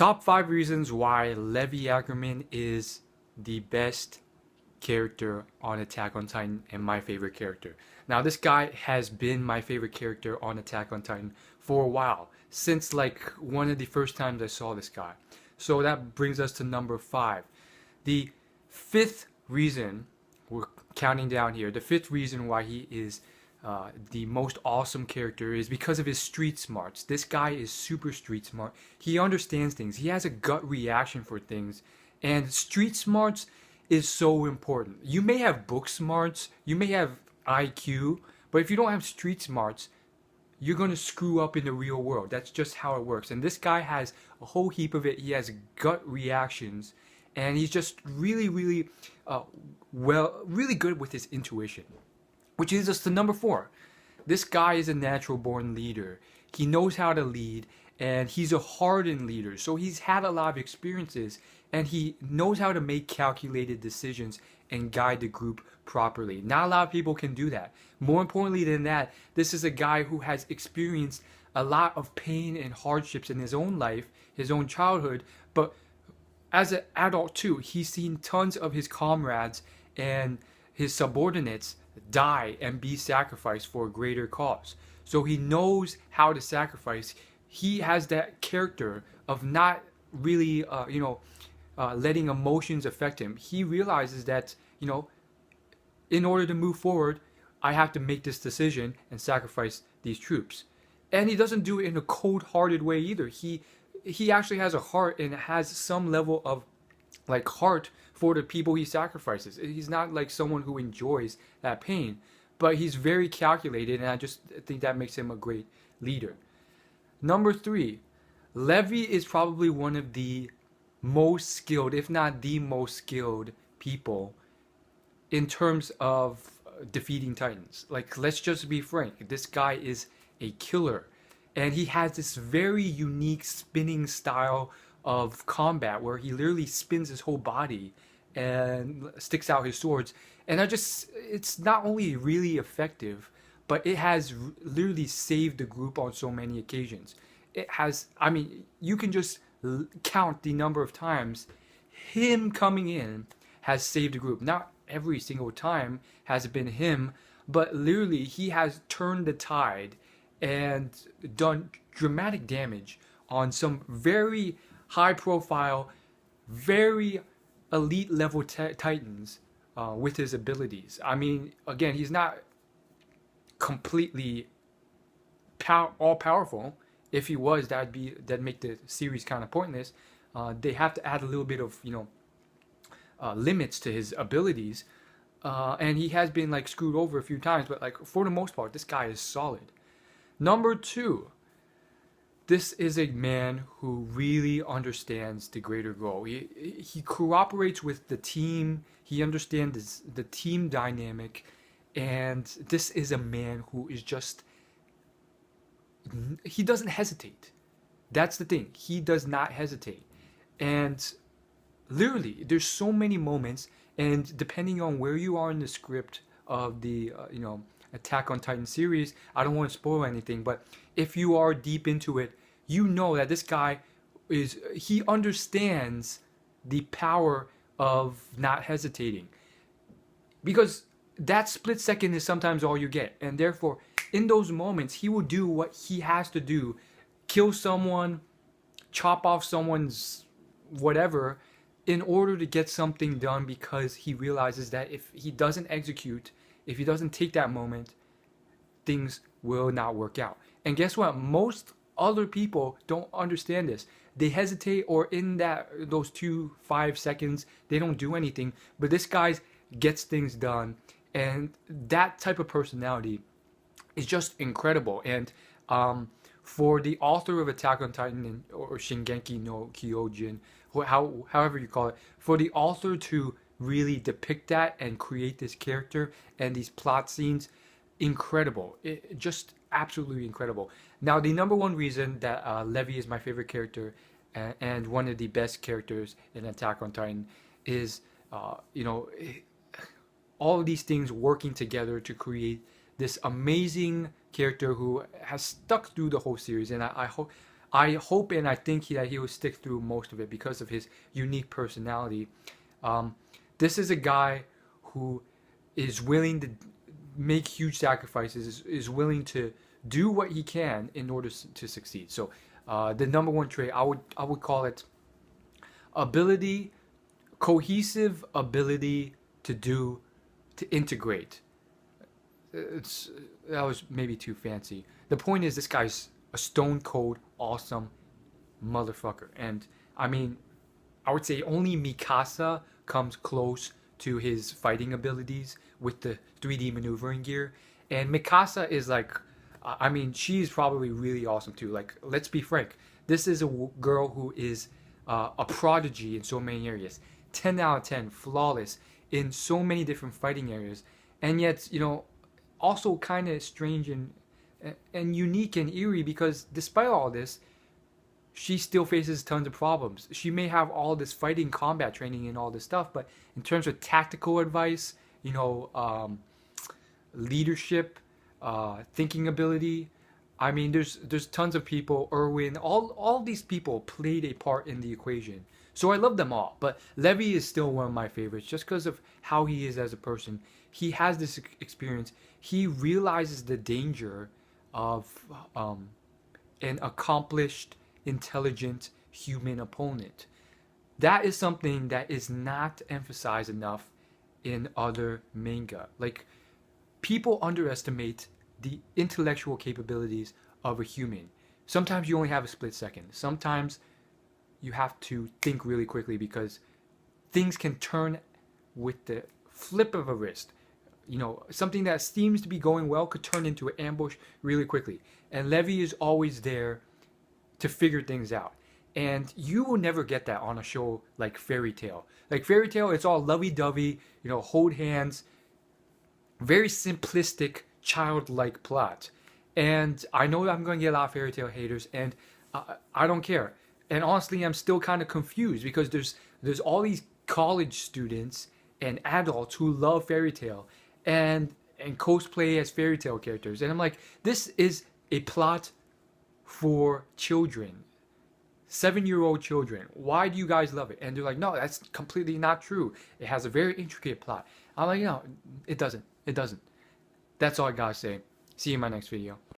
Top 5 reasons why Levi Ackerman is the best character on Attack on Titan and my favorite character. Now, this guy has been my favorite character on Attack on Titan for a while, since like one of the first times I saw this guy. So that brings us to number 5. The fifth reason, we're counting down here, the fifth reason why he is the most awesome character is because of his street smarts. This guy is super street smart. He understands things. He has a gut reaction for things. And street smarts is so important. You may have book smarts, you may have IQ, but if you don't have street smarts, you're going to screw up in the real world. That's just how it works. And this guy has a whole heap of it. He has gut reactions, and he's just really, really, really good with his intuition. Which leads us to number 4. This guy is a natural born leader. He knows how to lead, and he's a hardened leader. So he's had a lot of experiences, and he knows how to make calculated decisions and guide the group properly. Not a lot of people can do that. More importantly than that, this is a guy who has experienced a lot of pain and hardships in his own life, his own childhood, but as an adult too, he's seen tons of his comrades and his subordinates die and be sacrificed for a greater cause. So he knows how to sacrifice. He has that character of not really, letting emotions affect him. He realizes that, in order to move forward, I have to make this decision and sacrifice these troops. And he doesn't do it in a cold-hearted way either. He actually has a heart and has some level of like heart for the people he sacrifices. He's not like someone who enjoys that pain, but he's very calculated, and I just think that makes him a great leader. Number 3, Levi is probably one of the most skilled, if not the most skilled people in terms of defeating Titans. Like, let's just be frank, this guy is a killer, and he has this very unique spinning style of combat where he literally spins his whole body and sticks out his swords, and it's not only really effective, but it has literally saved the group on so many occasions. You can just count the number of times him coming in has saved the group. Not every single time has it been him, but literally he has turned the tide and done dramatic damage on some very high profile, very elite level Titans with his abilities. Again, he's not completely all powerful. If he was, that'd make the series kind of pointless. They have to add a little bit of limits to his abilities, and he has been like screwed over a few times. But like for the most part, this guy is solid. Number 2. This is a man who really understands the greater goal. He cooperates with the team. He understands the team dynamic. And this is a man who is just... He doesn't hesitate. That's the thing. He does not hesitate. And literally, there's so many moments. And depending on where you are in the script of the, Attack on Titan series, I don't want to spoil anything, but if you are deep into it, you know that this guy he understands the power of not hesitating, because that split second is sometimes all you get, and therefore in those moments he will do what he has to do, kill someone, chop off someone's whatever, in order to get something done, because he realizes that if he doesn't execute, if he doesn't take that moment, things will not work out. And guess what? Most other people don't understand this. They hesitate, or in those 5 seconds, they don't do anything. But this guy gets things done, and that type of personality is just incredible. And for the author of Attack on Titan or Shingeki no Kyojin, however you call it, for the author to really depict that and create this character and these plot scenes, incredible. Just absolutely incredible. Now, the number 1 reason that Levi is my favorite character and one of the best characters in Attack on Titan is, all of these things working together to create this amazing character who has stuck through the whole series. And I hope I hope and I think that he will stick through most of it because of his unique personality. Um, this is a guy who is willing to make huge sacrifices, is willing to do what he can in order to succeed. So the number one trait, I would call it ability, cohesive ability to do, to integrate. It's that was maybe too fancy. The point is, this guy's a stone cold awesome motherfucker, and I mean, I would say only Mikasa comes close to his fighting abilities with the 3D maneuvering gear, and Mikasa is like, I mean, she's probably really awesome too. Like, let's be frank, this is a girl who is a prodigy in so many areas, 10 out of 10, flawless in so many different fighting areas, and yet, you know, also kind of strange and unique and eerie because despite all this, she still faces tons of problems. She may have all this fighting combat training and all this stuff, but in terms of tactical advice, you know, leadership, thinking ability, I mean, there's tons of people. Irwin, all these people played a part in the equation. So I love them all, but Levi is still one of my favorites just because of how he is as a person. He has this experience. He realizes the danger of an accomplished, intelligent human opponent. That is something that is not emphasized enough in other manga. Like, people underestimate the intellectual capabilities of a human. Sometimes you only have a split second. Sometimes you have to think really quickly because things can turn with the flip of a wrist. You know, something that seems to be going well could turn into an ambush really quickly. And Levi is always there to figure things out. And you will never get that on a show like Fairy Tail. Like Fairy Tail, it's all lovey-dovey, you know, hold hands, very simplistic, childlike plot. And I know I'm going to get a lot of Fairy Tail haters, and I don't care. And honestly, I'm still kind of confused because there's all these college students and adults who love Fairy Tail and cosplay as Fairy Tail characters. And I'm like, this is a plot for children. 7-year-old children. Why do you guys love it? And they're like, no, that's completely not true. It has a very intricate plot. I'm like, no, it doesn't. It doesn't. That's all I gotta say. See you in my next video.